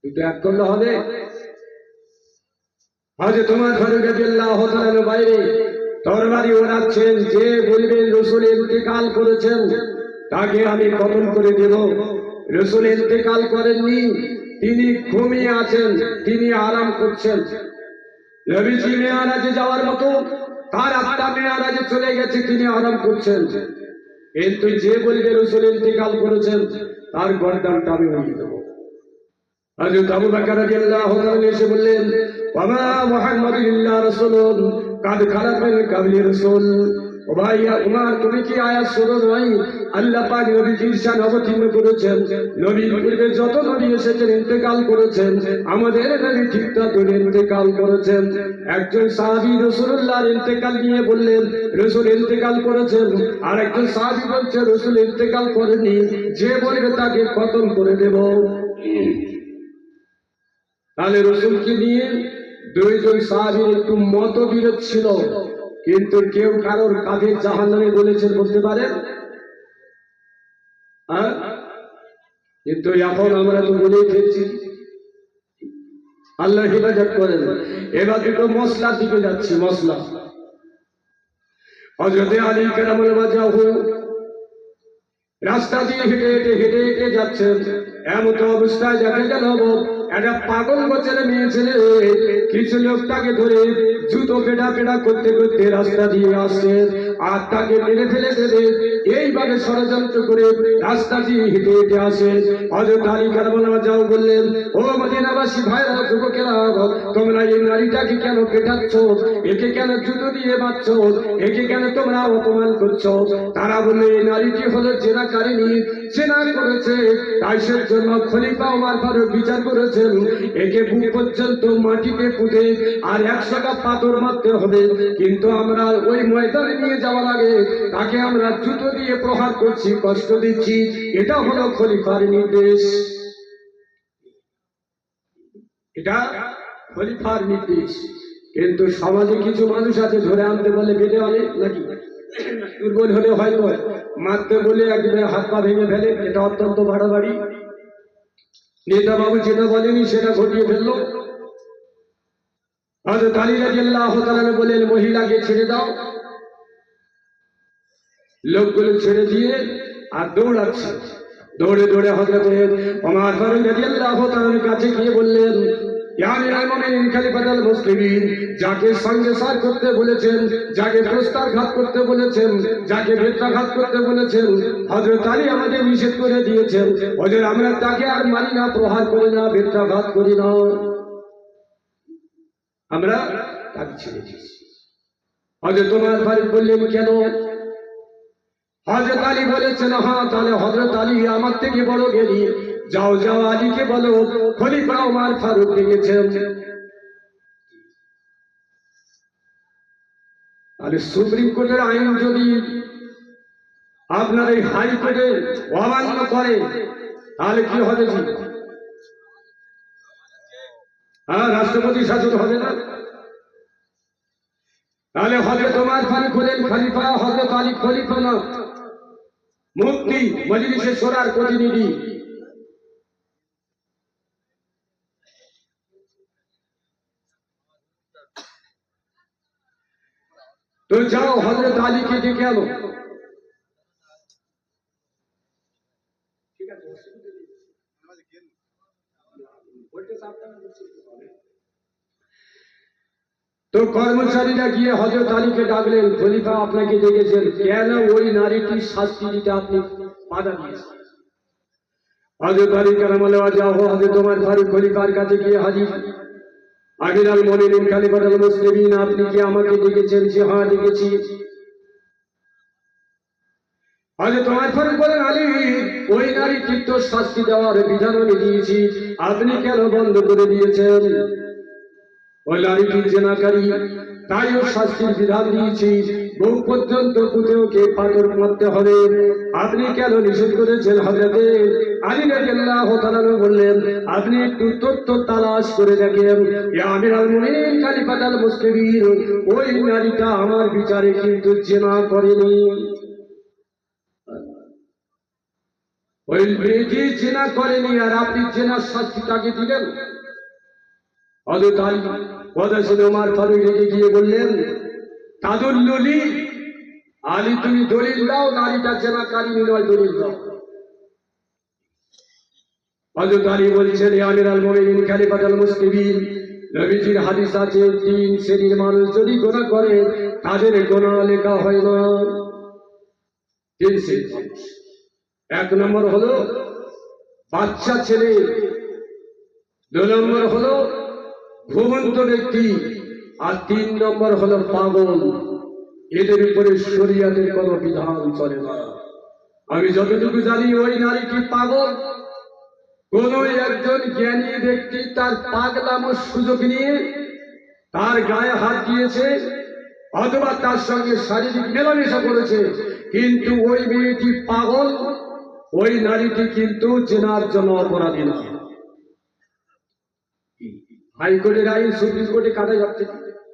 দুটো এক করলে হবে। আজ তোমার ঘরে রাদিয়াল্লাহু তাআলা বাইরে তরবারি ওড়াচ্ছেন, যে বলবেন রাসূল ইন্তেকাল করেছেন তাকে আমি কতল করে দেব। রাসূল ইন্তেকাল করেননি, তিনি ঘুমিয়ে আছেন, তিনি আরাম করছেন। নবীজি মেরাজে যাওয়ার মতো তার আত্মা মেরাজে চলে গেছে, তিনি আরাম করছেন। কিন্তু যে বলবে রাসূল ইন্তেকাল করেছেন তার গর্দানটা আমি উড়িয়ে দেব। হযরত আবু বকর রাদিয়াল্লাহু তাআলা এসে বললেন ওয়া মুহাম্মাদুন ইল্লা রাসূলুন কাদ খালাত মিন ক্বাবলি রাসূল। ও ভাই উমর, তুমি কি আয়াত শোনো নাই? আল্লাহ পাক নবীজির শান অবতীর্ণ করেছেন, নবীর পূর্বে যত নবী এসেছেন ইন্তেকাল করেছেন, আমাদের নবী ঠিক ততই ইন্তেকাল করেছেন। একজন সাহাবী রাসূলুল্লাহর ইন্তেকাল নিয়ে বললেন রাসূল ইন্তেকাল করেছেন, আর একজন সাহাবী বলছে রাসূল ইন্তেকাল করেননি, যে বলবে তাকে কতল করে দেব। তাহলে রসুলকে নিয়ে দুইজন সাহাবীর একটু মতবিরোধ ছিল, কিন্তু কেউ কারোর কাঁধে জাহান্নামে বলেছেন, বলতে পারেন? হ্যাঁ, কিন্তু এখন আমরা তো বলেই ফেলছি। আল্লাহ হেফাজত করেন। এবার দুটো মশলার দিকে যাচ্ছি। মশলা হযরতে আলী কারামাল্লাহু ওয়াজহাহু রাস্তা দিয়ে হেঁটে হেঁটে হেঁটে হেঁটে যাচ্ছেন। এমন অবস্থায় দেখা গেল একটা পাগল গোছের মেয়ে ছেলে কিছু লোক তাকে ধরে জুতো পেটা পেটা করতে করতে রাস্তা দিয়ে আসছে, আর তাকে মেরে ফেলে দেবে এইভাবে ষড়যন্ত্র করে রাস্তা দিয়ে হেঁটে হেঁটে আসে। হযরত আলী কারামাল্লাহু ওয়াজহাহু বললেন, ও মদিনাবাসী ভাইরা, যুবকেরা, তোমরা এই নারীটাকে কেন পেটাচ্ছ? একে কেন জুতো দিয়ে মারছ? একে কেন তোমরা অপমান করছো? তারা বললে, এই নারীটি হলো জেনাকারিনী, জেনা করেছে, তাই জন্য খলিফা ওমর ফারুক বিচার করেছেন একে বুক পর্যন্ত মাটিতে পুঁতে আর 100টা পাথর মারতে হবে। কিন্তু আমরা ওই ময়দানে নিয়ে যাওয়ার আগে তাকে আমরা জুতো দিয়ে প্রহার করছি, কষ্ট দিচ্ছি। এটা হলো খলিফার নির্দেশ। এটা খলিফার নির্দেশ। কিন্তু সমাজে কিছু মানুষ আছে, ধরে আনতে বলে বেঁধে আনে, নাকি দুর্বল হলে হয়তো মারতে বলে একবারে হাত পা ভেঙে ফেলে। এটা অত্যন্ত বাড়াবাড়ি। নেতা বাবু যেটা বলেনি সেটা ঘটিয়ে ফেললো। হযরত আলী রাদিয়াল্লাহু তাআলা বলেন, মহিলাকে ছেড়ে দাও। লোকগুলো ছেড়ে দিয়ে আর দৌড়াচ্ছে। দৌড়ে দৌড়ে হযরত ওমর ফারুক রাদিয়াল্লাহু তাআলার কাছে গিয়ে বললেন, ইয়া আমিরুল মুমিনিন খলিফাতুল মুসলিমিন, যাকে সঙ্গে সার করতে বলেছেন, যাকে প্রস্তারঘাত করতে বলেছেন, যাকে বেত্রাঘাত করতে বলেছেন, হযরত আলী আমাদের নিষেধ করে দিয়েছেন। ওদের আমরা তাকে আর মারি না, প্রহার করি না, বেত্রাঘাত করি না, আমরা তাকে ছেড়ে দিয়েছি। হযরত ওমর ফারুক বললেন, কেন? হযরত আলী বলেছেন, হ্যাঁ, তাহলে হযরত আলী আমার থেকে বড় জ্ঞানী। যাও যাও, আলীকে বলো খলিফা ওমর ফারুক ডেকেছেন। তাহলে সুপ্রিম কোর্টের আইন যদি আপনার এই হাইকোর্টে অমান্য করে তাহলে কি হবে? হ্যাঁ, রাষ্ট্রপতি শাসন হবে না? তাহলে হযরত ওমর ফারুক হলেন খলিফা, হযরত আলী খলিফা না, মুফতি, মজলিসে শোরার প্রতিনিধি। তো যাও হযরত আলীকে ডেকে আনো। তো কর্মচারীরা গিয়ে হযরত আলীকে ডাকলেন, খলিফা আপনাকে ডেকেছেন। কেন? ওই নারীটির শাস্তি দিতে আপনি বাধা দিয়েছেন। হযরত আলী কারামাল্লাহু ওয়াজহাহু হযরত ওমর ফারুক খলিফার কাছে গিয়ে হাজির। আমিরুল মুমিনিন খলিফাতুল মুসলিমিন, আপনি কি আমাকে ডেকেছেন? যে হ্যাঁ, ডেকেছি। হযরত ওমর ফারুক বলেন, আলী, ওই নারীটির তো শাস্তি দেওয়ার বিধান আমি দিয়েছি, আপনি কেন বন্ধ করে দিয়েছেন? ওই নারীটি জেনাকারী, তাই ও শাস্তির বিধান দিয়েছি, বুক পর্যন্ত পুঁতে ওকে পাথর মারতে হবে। আপনি কেন নিষেধ করেছেন? হযরত আলী রাদিয়াল্লাহু তাআলা বললেন, আপনি একটু তথ্য তালাশ করে দেখেন, ইয়া আমিরুল মুমিনিন খলিফাতুল মুসলিমিন, ওই নারীটা আমার বিচারে কিন্তু জেনা করেনি। ওই মেয়েটি জেনা করেনি, আর আপনি জেনার শাস্তিটাকে দিলেন। হযরত আলী কথা শুনে ওমর ফারুক রেগে গিয়ে বললেন, তাদুল্লুলি, আলী তুমি দলিল দাও, নারীটা জেনাকারিনী নয়, দলিল দাও। হযরত আলী বলছেন, ইয়া আমিরুল মুমিনিন খলিফাতুল মুসলিমিন, নবীজির হাদিস আছে, 3 শ্রেণীর মানুষ যদি গুনাহ করে তাদের গুনাহ লেখা হয় না। 3 শ্রেণীর মানুষ। 1 নম্বর হলো বাচ্চা ছেলে, 2 নম্বর হলো ঘুমন্ত ব্যক্তি, আর 3 নম্বর হলো পাগল। এদের উপরে শরীয়তের কোনো বিধান চলে না। আমি যতটুকু জানি, ওই নারীটি পাগল। কোন একজন জ্ঞানী ব্যক্তি তার পাগলামোর সুযোগ নিয়ে তার গায়ে হাত দিয়েছে, অথবা তার সঙ্গে শারীরিক মেলামেশা করেছে, কিন্তু ওই মেয়েটি পাগল। ওই নারীটি কিন্তু জেনার জন্য অপরাধী না। হাইকোর্টের আইন সুপ্রিম কোর্টে কাটা যাচ্ছে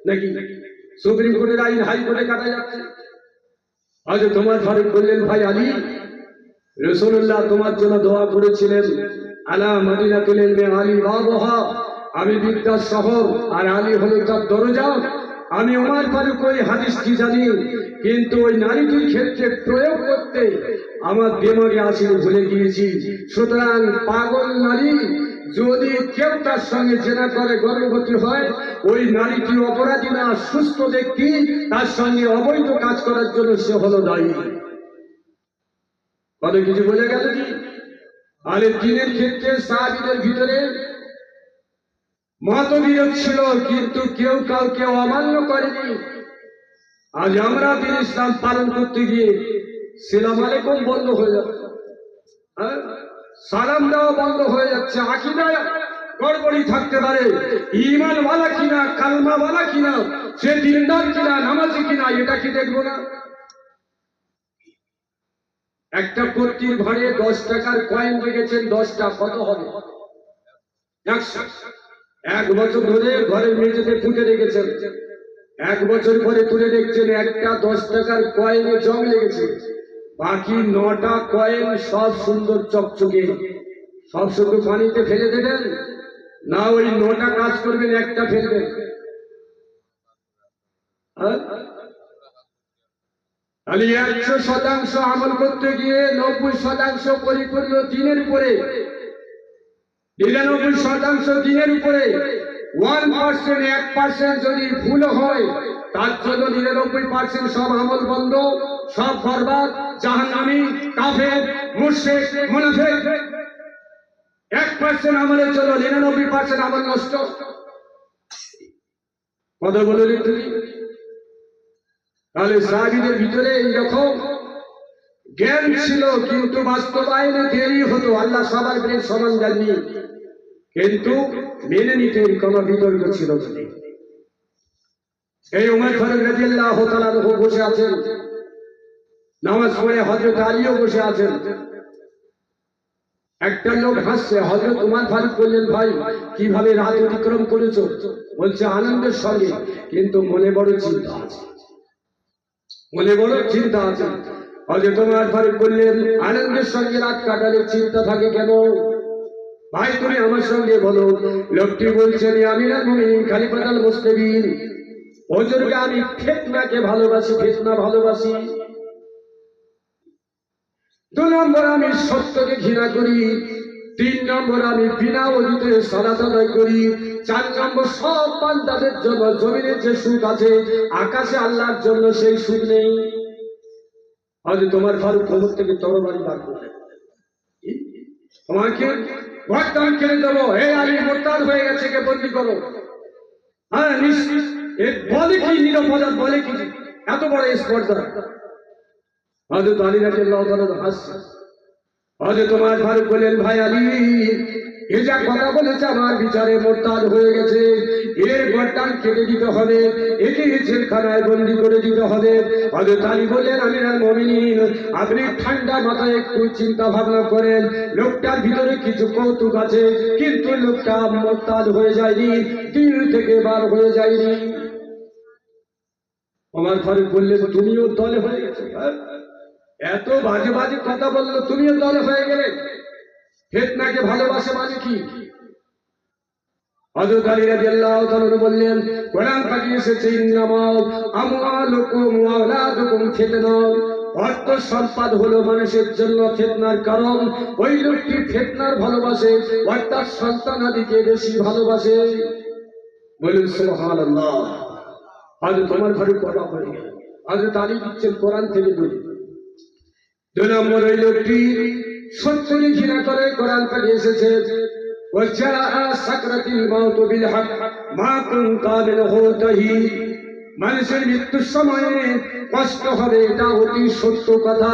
নাকি? সুপ্রিম কোর্টের আইন হাইকোর্টে কাটা যাচ্ছে। আজ তোমার ফারুক বললেন, ভাই আলী, রাসূলুল্লাহ তোমার জন্য দোয়া করেছিলেন, আলা মদিনাতুল ইলমি আলী বাবুহা, আমি বিদ্যার শহর আর আলী হলো তার দরজা। আমি ওমর ফারুক ওই হাদিসটি জানি, কিন্তু ওই নারীটির ক্ষেত্রে প্রয়োগ করতে আমার দিমাগে আসলে ভুলে গিয়েছি। সুতরাং পাগল নারী যদি কেউ তার সঙ্গে জেনা করে গর্ভবতী হয়, ওই নারীটি অপরাধী না, সুস্থ ব্যক্তি, তার সঙ্গে অবৈধ কাজ করার জন্য সে হলো দায়ী। কত কিছু বোঝা গেল কি? আর দিনের ক্ষেত্রে সাহাবীদের ভিতরে মতবিরোধ ছিল, কিন্তু কেউ কাউকে অমান্য করেনি। আজ আমরা দিন ইসলাম পালন করতে গিয়ে সালাম আলাইকুম বন্ধ হয়ে যাচ্ছে, সালাম দেওয়া বন্ধ হয়ে যাচ্ছে। আকীদায় গড়বড়ি থাকতে পারে, ঈমান ওয়ালা কিনা, কালমা ওয়ালা কিনা, সে দিনদার কিনা, নামাজি কিনা, এটা কি দেখবো না? একটা পট্টির ভাড়ে 10 টাকার কয়েন রেখেছেন, 10টা, কত হবে? 100। 1 বছর ধরে ঘরের মেঝেতে পুঁতে রেখেছেন, 1 বছর পরে তুলে দেখছেন একটা 10 টাকার কয়েনে জং লেগেছে, বাকি 9টা কয়েন সব সুন্দর চকচকে, সব শুধু পানিতে ফেলে দেবেন না ওই 9টা কাজ করবেন, একটা ফেলবেন? তাহলে 100% আমল করতে গিয়ে 90% পরিপূর্ণ দিনের উপরে, 99% দিনের উপরে 1% যদি ভুল হয়, তার জন্য 99% সব আমল বন্ধ, সব বরবাদ, জাহান্নামী, কাফের, মুশরিক, মুনাফিক। 1% আমলের জন্য 99% আমল নষ্ট। কথা বলে তুমি। তাহলে সাহাবীদের ভিতরে এইরকম জ্ঞান ছিল, কিন্তু বাস্তবায়নে দেরি হতো। আল্লাহ সবার ব্রেন সমান দেননি, কিন্তু মেনে নিতে কোনো বিতর্ক ছিল না। এই ওমর ফারুক রাদিয়াল্লাহু তাআলা বসে আছেন, নামাজ পড়ে হযরত আলীও বসে আছেন। একটা লোক হাসছে, হযরত ওমর ফারুক বললেন, ভাই কিভাবে রাত অতিক্রম করেছো? বলছে আনন্দের সঙ্গে, কিন্তু মনে বড় চিন্তা আছে, মনে বড় চিন্তা আছে। হযরত ওমর ফারুক বললেন, আনন্দের সঙ্গে রাত কাটালে চিন্তা থাকে কেন? ভাই তুমি আমার সঙ্গে বলো। লোকটি বলছেন, আমিরুল মুমিনিন খলিফাতুল মুসলিমিন, হুজুরকে আমি ফিতনাকে ভালোবাসি, ফিতনা ভালোবাসি। 2 নম্বর আমি সত্যকে ঘৃণা করি, 3 নম্বর আমি বিনা ওযুতে সালাত আদায় করি, 4 নম্বর সব বান্দাদের জন্য জমিনে যে সুখ আছে, আকাশে আল্লাহর জন্য সেই সুখ নেই। হযরত ওমর ফারুক খবর থেকে তরবারি বার করলেন, তোমাকে গর্দান কেড়ে দেবো, হে আলী মোরতাদ হয়ে গেছে, কে বন্দী করো। হ্যাঁ নিশ্চিত, বলে কি নিরপরাধ, বলে কি এত বড় স্পর্ধা? হযরত আলী রাদিয়াল্লাহু তাআলা হাসছেন। হযরত ওমর ফারুক বললেন, ভাই আলী, এ যা কথা বলেছে আমার বিচারে মোরতাদ হয়ে গেছে, এর গর্দান কেটে দিতে হবে, একে জেলখানায় বন্দী করে দিতে হবে। হযরত আলী বললেন, আমিরুল মুমিনিন, আপনি ঠান্ডা মাথায় একটু চিন্তা ভাবনা করেন, লোকটার ভিতরে কিছু কৌতুক আছে, কিন্তু লোকটা মোরতাদ হয়ে যায়নি, দিল থেকে বার হয়ে যায়নি। ওমর ফারুক বললেন, তুমিও দলে হয়ে গেছো? এত বাজে বাজে কথা বললো, তুমিও দলে হয়ে গেলে? ফিতনাকে ভালোবাসে মানে কি? হযরত আলী রাদিয়াল্লাহু তাআলা বললেন, কোরআন পাকে এসেছে, ইন্নামা আমওয়ালুকুম ওয়া আওলাদুকুম ফিতনা, অর্থ সম্পদ হলো মানুষের জন্য ফিতনার কারণ। ওই লোকটি ফিতনার ভালোবাসে, অর্থাৎ সন্তানাদিকে বেশি ভালোবাসে। বলুন সুবহানাল্লাহ। হযরত ওমর ফারুক কথা বলে গেলেন, হযরত আলী দিচ্ছেন কোরআন থেকে দলিল। 2 নম্বর, ওই লোকটি সত্যকে ঘৃণা করে, কোরআন পাকে এসেছে, মানুষের মৃত্যুর সময়ে কষ্ট হবে, এটা অতি সত্য কথা।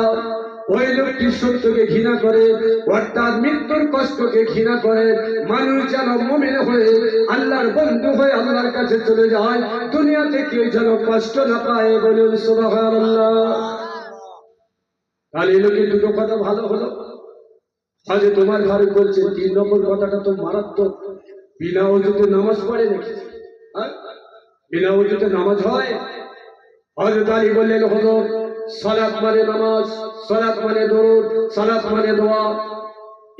ওই লোকটি সত্যকে ঘৃণা করে, অর্থাৎ মৃত্যুর কষ্টকে ঘৃণা করে। মানুষ যেন মুমিন হয়ে আল্লাহর বন্ধু হয়ে আল্লাহর কাছে চলে যায়, দুনিয়া থেকে যেন কষ্ট না পায়। বলুন সুবহানাল্লাহ। তাহলে এই লোকের দুটো কথা ভালো হলো। হযরত ওমর ফারুক বলছেন, 3 নম্বর কথাটা তো মারাত্মক। বিনা ওযুতে নামাজ পড়ে নাকি? বিনা ওযুতে নামাজ হয়? হযরত আলী বললেন, হুজুর সালাত মানে নামাজ, সালাত মানে দরুদ, সালাত মানে দোয়া।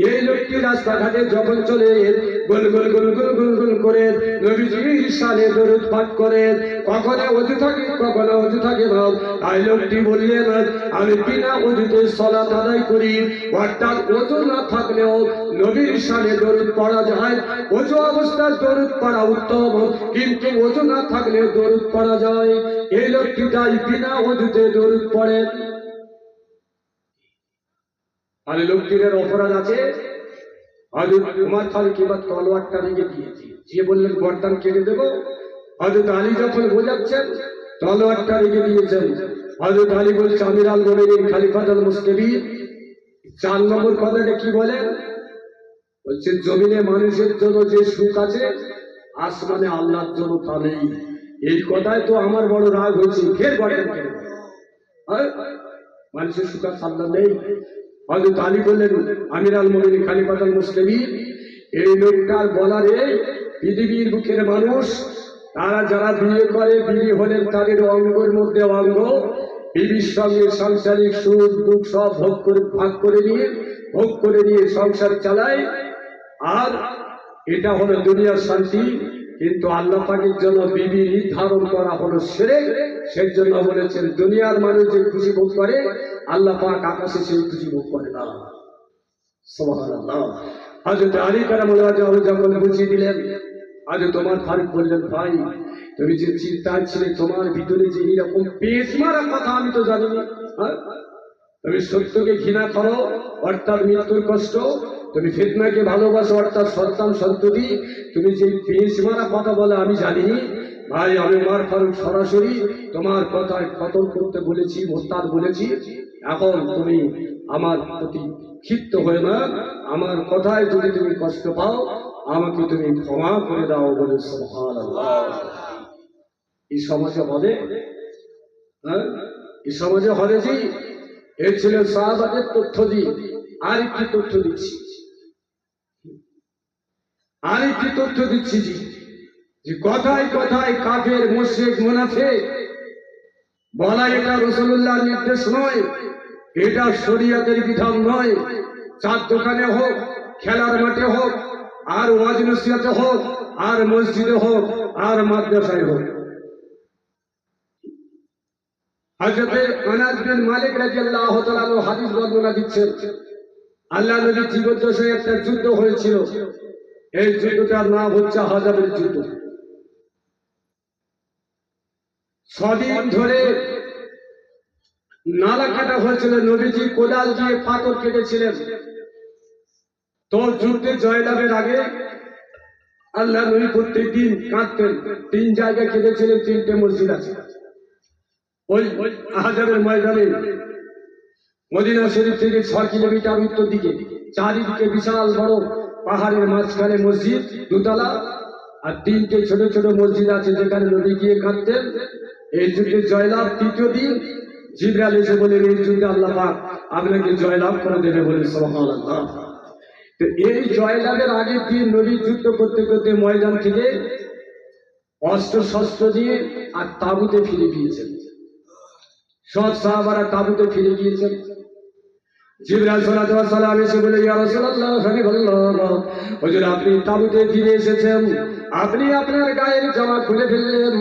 এই লোকটি রাস্তাঘাটে যখন চলে গুল গুল গুল গুল গুল গুল করে নবীজির শানে দরুদ পাঠ করে, কখনো ওযু থাকে কখনো ওযু থাকে না। এই লোকটি বললেন, আমি বিনা ওযুতে সালাত আদায় করি, অর্থাৎ ওযু না থাকলেও নবীর শানে দরুদ পড়া যায়। ওযু অবস্থায় দরুদ পড়া উত্তম, কিন্তু ওযু না থাকলে দরুদ পড়া যায়। এই লোকটি তাই বিনা ওযুতে দরুদ পড়েন। আর লোকটির অপরাধ আছে, হযরত উমর ফারুক এবার তলোয়ারটা রেখে দিয়েছে, যে বললেন গর্দান কেটে দেবো। হযরত আলী যখন বোঝাচ্ছেন তলোয়ারটা রেখে দিয়েছেন। হযরত আলী বলছে, আমির আল মুমিনিন খলিফাতুল মুসলিমিন 4 নম্বর কথাটা কি বলেন? বলছে, জমিনে মানুষের জন্য যে সুখ আছে আসমানে আল্লাহর জন্য তা নেই। এই কথায় তো আমার বড় রাগ হয়েছে, ফের গর্দান কেটে দেবো। মানুষের সুখ আছে আল্লাহ নেই। হযরত আলী বললেন, আমির আল মুমিনিন খলিফাতুল মুসলিমিন, এই লোকটার বলারে পৃথিবীর বুকের মানুষ তারা যারা বিয়ে করে, বিয়ে হলেন তাদের অঙ্গের মধ্যে অঙ্গ, বিবির সঙ্গে সাংসারিক সুখ দুঃখ সব ভাগ করে নিয়ে সংসার চালায়। আর এটা হলো দুনিয়ার শান্তি, কিন্তু আল্লাহ পাকের জন্য বিবি নির্ধারণ করা হলো শিরক। সেই জন্য বলেছেন, দুনিয়ার মানুষ যে খুশি ভোগ করে, আল্লাহ পাক আকাশে সেই খুশি ভোগ করে না। সুবহানাল্লাহ। হযরত আলী কারামাল্লাহু তাআলা যখন বুঝিয়ে দিলেন, আজ তোমার ফারুক বললেন, ভাই তুমি যে চিন্তায় ছিলে, তোমার ভিতরে যে এরকম পেশ মারা কথা আমি তো জানিনি। তুমি সত্যকে ঘৃণা করো অর্থাৎ মৃত্যুর কষ্ট, তুমি ফিতনাকে ভালোবাসো অর্থাৎ সন্তান সন্ততি, তুমি যে পেশ মারা কথা বলে আমি জানিনি। ভাই আমি উমর ফারুক সরাসরি তোমার কথায় কতল করতে বলেছি, মোস্তাদ বলেছি। এখন তুমি আমার প্রতি ক্ষিপ্ত হয়ে না, আমার কথায় যদি তুমি কষ্ট পাও আমাকে তুমি ক্ষমা করে দাও বলে। সুবহানাল্লাহ। এই সমাজে হবে, এই সমাজে হবে জি। এর ছিলেন সাহাবাদের তথ্য দিয়ে আর একটি তথ্য দিচ্ছি, জি, যে কথায় কথায় কাফের মুশরিক মুনাফিক বলা এটা রাসূলুল্লাহর নির্দেশ নয়, এটা শরীয়তের বিধান নয়। চার দোকানে হোক, খেলার মাঠে হোক, আর ওয়াজ নসিহতে হোক, আর মসজিদে হোক, আর মাদ্রাসায় হোক। হযরত আনাস বিন মালিক রাদিয়াল্লাহু তাআলা হাদিস বর্ণনা দিচ্ছেন, আল্লাহ নবীর জীবদ্দশায় একটা যুদ্ধ হয়েছিল। এই যুদ্ধটার নাম হচ্ছে হাজারের যুদ্ধ। 6 দিন ধরে নালা কাটা হয়েছিল, নবীজি কোদাল দিয়ে পাথর কেটেছিলেন। তো যুদ্ধে জয়লাভের আগে আল্লাহ নবী প্রত্যেক দিন কাঁদতেন। 3 জায়গায় কেটেছিলেন, 3টে মসজিদ আছে ওই হাজারের ময়দানে। মদিনা শরীফ থেকে 6 কিলোমিটার উত্তর দিকে, চারিদিকে বিশাল বড় পাহাড়ের মাঝখানে মসজিদ দুতলা, আর 3টে ছোট ছোট মসজিদ আছে যেখানে নবী গিয়ে কাঁদতেন। এই যুদ্ধে জয়লাভ 3য় দিন জিবরাইল এসে বলেন, এই যুদ্ধে আল্লাহ পাক আপনাকে জয়লাভ করে দেবে বলে। সুবহানাল্লাহ। তো এই জয়লাভের আগের দিন নবী যুদ্ধ করতে করতে ময়দান থেকে অস্ত্র শস্ত্র দিয়ে আর তাঁবুতে ফিরে গিয়েছেন। সব সাহাবারা তাঁবুতে ফিরে গিয়েছেন। জিবরাইল সাল্লাল্লাহু আলাইহি ওয়াসাল্লাম এসে বলে, ইয়া রাসূলুল্লাহ হাবিবাল্লাহ, হুজুর আপনি তাঁবুতে ফিরে এসেছেন, আপনি আপনার গায়ের জামা খুলে ফেললেন,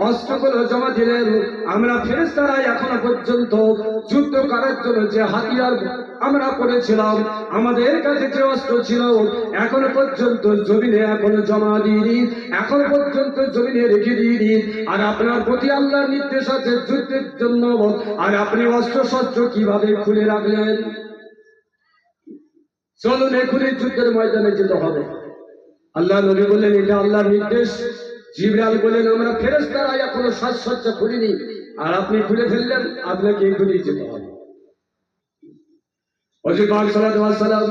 অস্ত্রগুলো জমা দিলেন। আমরা ফেরেশতারা এখনো পর্যন্ত যুদ্ধ করার জন্য যে হাতিয়ার আমরা করেছিলাম, আমাদের কাছে যে অস্ত্র ছিল, এখনো পর্যন্ত জমিনে এখনো জমা দিইনি, এখনো পর্যন্ত জমিনে রেখে দিইনি। আর আপনার প্রতি আল্লাহর নির্দেশ আছে যুদ্ধের জন্য, আর আপনি অস্ত্র শস্ত্র কিভাবে খুলে রাখলেন? চলুন এখনই যুদ্ধের ময়দানে যেতে হবে। আল্লাহ নবী বললেন, এটা আল্লাহর নির্দেশ। জিবরাইল বললেন, আমরা ফেরেশতারা এখনো সাজসজ্জা করিনি, আর আপনি খুলে ফেললেন, আপনাকে এখনই যেতে হবে। হুজুর পাক সাল্লাল্লাহু আলাইহি ওয়াসাল্লাম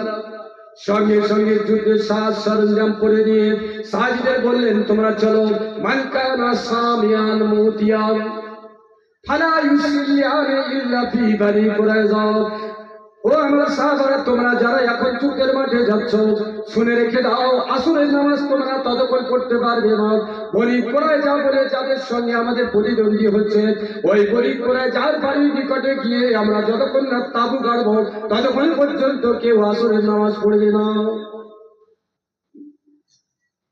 সঙ্গে সঙ্গে যুদ্ধের সাজ সরঞ্জাম পরে দিয়ে সাহাবীদের বললেন, তোমরা চলো। মান কানা সামিয়ান মুতিয়ান ফালা ইউসিলিয়ান ইল্লা ফি বানি কুরাইজা। ও আমার সাহাবারা, তোমরা যারা এখন যুদ্ধের মাঠে যাচ্ছ, শুনে রেখে দাও, আসরের নামাজ তোমরা ততক্ষণ পড়তে পারবে না। বনি কুরাইজা বলে যাদের সঙ্গে আমাদের প্রতিদ্বন্দ্বী হচ্ছে, ওই বনি কুরাইজার বাড়ির নিকটে গিয়ে আমরা যতক্ষণ না তাবু গাড়বো ততক্ষণ পর্যন্ত কেউ আসরের নামাজ পড়বে না।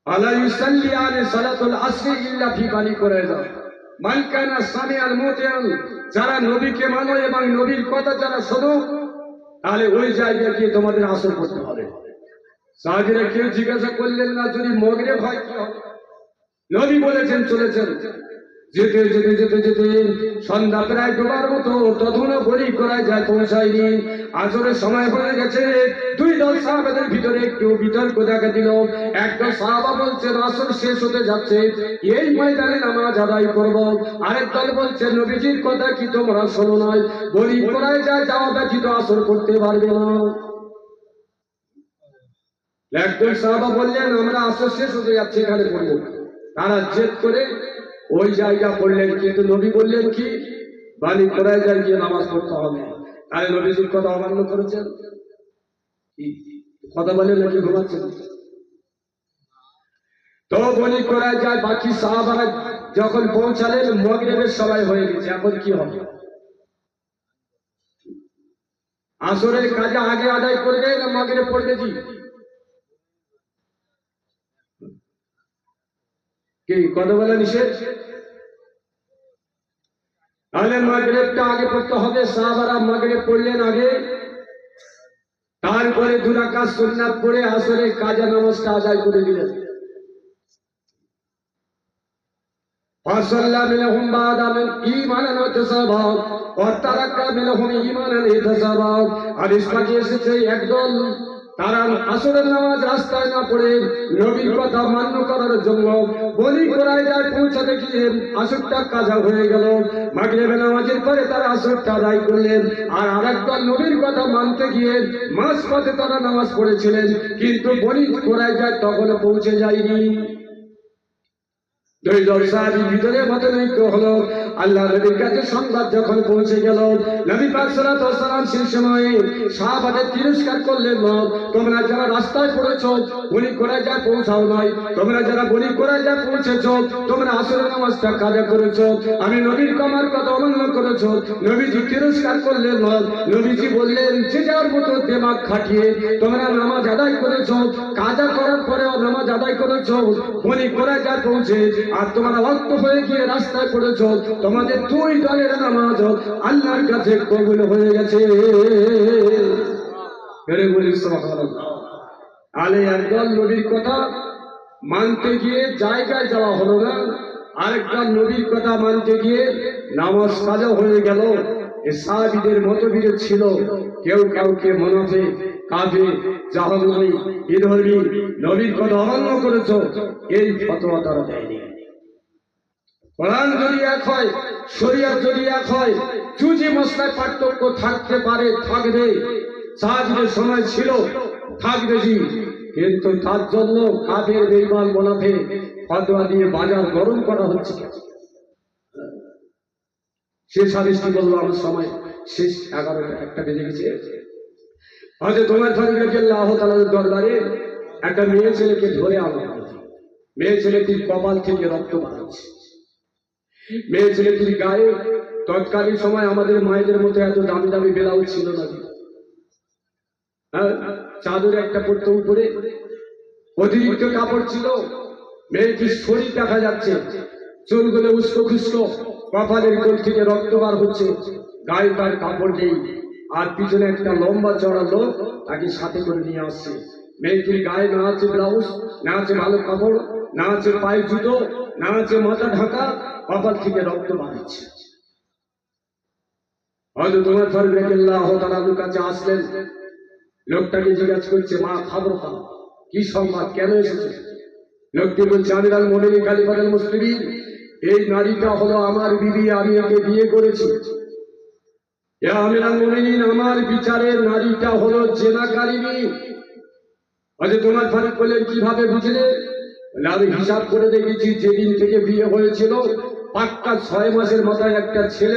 আলা ইউসাল্লি আলা সালাতুল আসরি ইল্লা ফি বানি কুরাইজা মান কানা সামিআল মুতিআন, যারা নবীকে মানো এবং নবীর কথা যারা শোনো, তাহলে ওই জায়গায় গিয়ে তোমাদের আসর করতে হবে। সাহাবীরা কেউ জিজ্ঞাসা করলেন না যদি মাগরিব হয় কি হবে? নবী বলেছেন চলেছেন। যেতে যেতে যেতে যেতে সন্ধ্যা প্রায় ডোবার মতো, তখনও বলি করায় যায় পৌঁছায়নি। আসরের সময় হয়ে গেছে। দুই দল সাহাবাদের ভিতরে একটু বিতর্ক দেখা দিল। একটা সাহাবা বলছেন আসর শেষ হতে যাচ্ছে, এই ময়দানে নামাজ আদায় করব। আরেক দল বলছে নবীজির কথা কি তোমরা শোনো নাই, বলি করায় যায় যাওয়া ব্যতীত আসর করতে পারবে না। একজন সাহাবা বললেন আমরা আসর শেষ হতে যাচ্ছে, এখানে পড়ব। তারা জেদ করে ওই জায়গা পড়লেন, কিন্তু নবী বললেন কি বানি কুরাইজায় গিয়ে নামাজ পড়তে হবে। তাহলে নবীজির কথা অমান্য করেছেন। কথা বলেন নাকি ঘুমাচ্ছেন? তো বনি কুরাইজায় বাকি সাহাবারা যখন পৌঁছালেন, মাগরিবের সময় হয়ে গেছে। এখন কি হবে? আসরের কাজে আগে আদায় করবে না মাগরিব পড়বে? কি কথা বলা নিষেধ? তাহলে মাগরিবটা আগে পড়তে হবে। সাহাবারা মাগরিব পড়লেন আগে, তারপরে 2 রাকাত সুন্নাত পড়ে আসরের কাজা নামাজটা আদায় করে দিলেন। ফাসাল্লা মিনহুম বাদা মিন ঈমানান ওয়া তাসাবাব ওয়া তারাকা মিনহুম ঈমানান ওয়া তাসাবাব। হাদিস পাকে এসেছে একদল তারা আসরের নামাজ রাস্তায় না পড়ে নবীর কথা মান্য করার জন্য বনি কুরাইজায় পৌঁছাতে গিয়ে আসরটা কাজা হয়ে গেল। মাগরিবের নামাজের পরে তারা আসরটা আদায় করলেন। আর আরেকদল নবীর কথা মানতে গিয়ে মাঝপথে তারা নামাজ পড়েছিলেন, কিন্তু বনি কুরাইজায় তখনও পৌঁছে যায়নি। দুই দল সাহাবীর ভিতরে মতনৈক্য হলো। আল্লাহ নবীর কাছে সংবাদ যখন পৌঁছে গেল, নবী পাক সাল্লাল্লাহু আলাইহি ওয়াসাল্লাম সেই সময়ে সাহাবাদের তিরস্কার করলেন, তোমরা যারা রাস্তায় পড়েছো বনি কুরাইজায় পৌঁছাও নাই, তোমরা যারা বনি কুরাইজায় পৌঁছেছো তোমরা আসরের নামাজটা কাজা করেছো, আমি নবীর কমার কথা অমান্য করেছো। নবীজি তিরস্কার করলেন। নবীজি বললেন যে যার মতো দিমাগ খাটিয়ে তোমরা নামাজ আদায় করেছো, কাজা করার পরেও নামাজ আদায় করেছো, বনি কুরাইজায় পৌঁছে আর তোমরা ওয়াক্ত হয়ে গিয়ে রাস্তায় পড়েছো, তোমাদের দুই দলের নামাজ আল্লাহর কাছে কবুল হয়ে গেছে। বলি সুবহানাল্লাহ। আলে একদল নবীর কথা মানতে গিয়ে জায়গায় যাওয়া হলো না, আরেকটা নবীর কথা মানতে গিয়ে নামাজ কাজা হয়ে গেল। এই সাহাবীদের মতবিরোধ ছিল। কেউ কাউকে মুনাফিক, কাফির, জাহান্নামী, বিধর্মী, নবীর কথা অমান্য করেছো, এই ফতোয়া তারা দেয়নি। কোরআন যদি এক হয়, শরীয়ত যদি এক হয়, জুজি মশলায় পার্থক্য থাকতে পারে, থাকবে। সাহাবীদের সময় ছিল, থাকবে জি, কিন্তু তার জন্য কাফের বেঈমান মুনাফিক ফতোয়া দিয়ে বাজার গরম করা হচ্ছে। শেষ হাদিসটি বললো, আমার সময় শেষ, 11টা বেজে গেছে। হযরত ওমর ফারুক রাদিয়াল্লাহু তাআলার দরবারে একটা মেয়ে ছেলেকে ধরে আনা হয়েছে। মেয়ে ছেলেটির কপাল থেকে রক্ত বেরোচ্ছে। মেয়ে ছেলেটির গায়ে তৎকালীন সময় আমাদের মায়েদের মতো এত দামি দামি ব্লাউজ ছিল না। চাদর একটা পড়তো উপরে, অতিরিক্ত কাপড় ছিল। মেয়েটির শরীর দেখা যাচ্ছে, চুলগুলো উস্কো খুস্কো, কপালের কোল থেকে রক্ত বার হচ্ছে, গায়ে তার কাপড় নেই। আর পিছনে একটা লম্বা চড়া লোক তাকে সাথে করে নিয়ে আসছে। মেয়েটির গায়ে না আছে ব্লাউজ, না আছে ভালো কাপড়, না আছে পায়ে জুতো, না আছে মাথা ঢাকা, কপাল থেকে রক্ত বাড়ছে। হয়তো তোমার ফারুক রাদিয়াল্লাহু তাআলার কাছে আসলেন। লোকটাকে জিজ্ঞাসা করছে, মা খবর পাও, কি সংবাদ, কেন এসেছে? লোকটি বলছে, আমিরাল মুমিনিন খলিফাতুল মুসলিমিন, এই নারীটা হলো আমার বিবি, আমি একে বিয়ে করেছি। আমিরাল মুমিনিন, আমার বিচারের নারীটা হলো জেনাকারিনী। হয়তো তোমার ফারুক বললেন, কিভাবে বুঝলে? আমি হিসাব করে দেখেছি, যেদিন থেকে বিয়ে হয়েছিল পাক্কা 6 মাসের মাথায় একটা ছেলে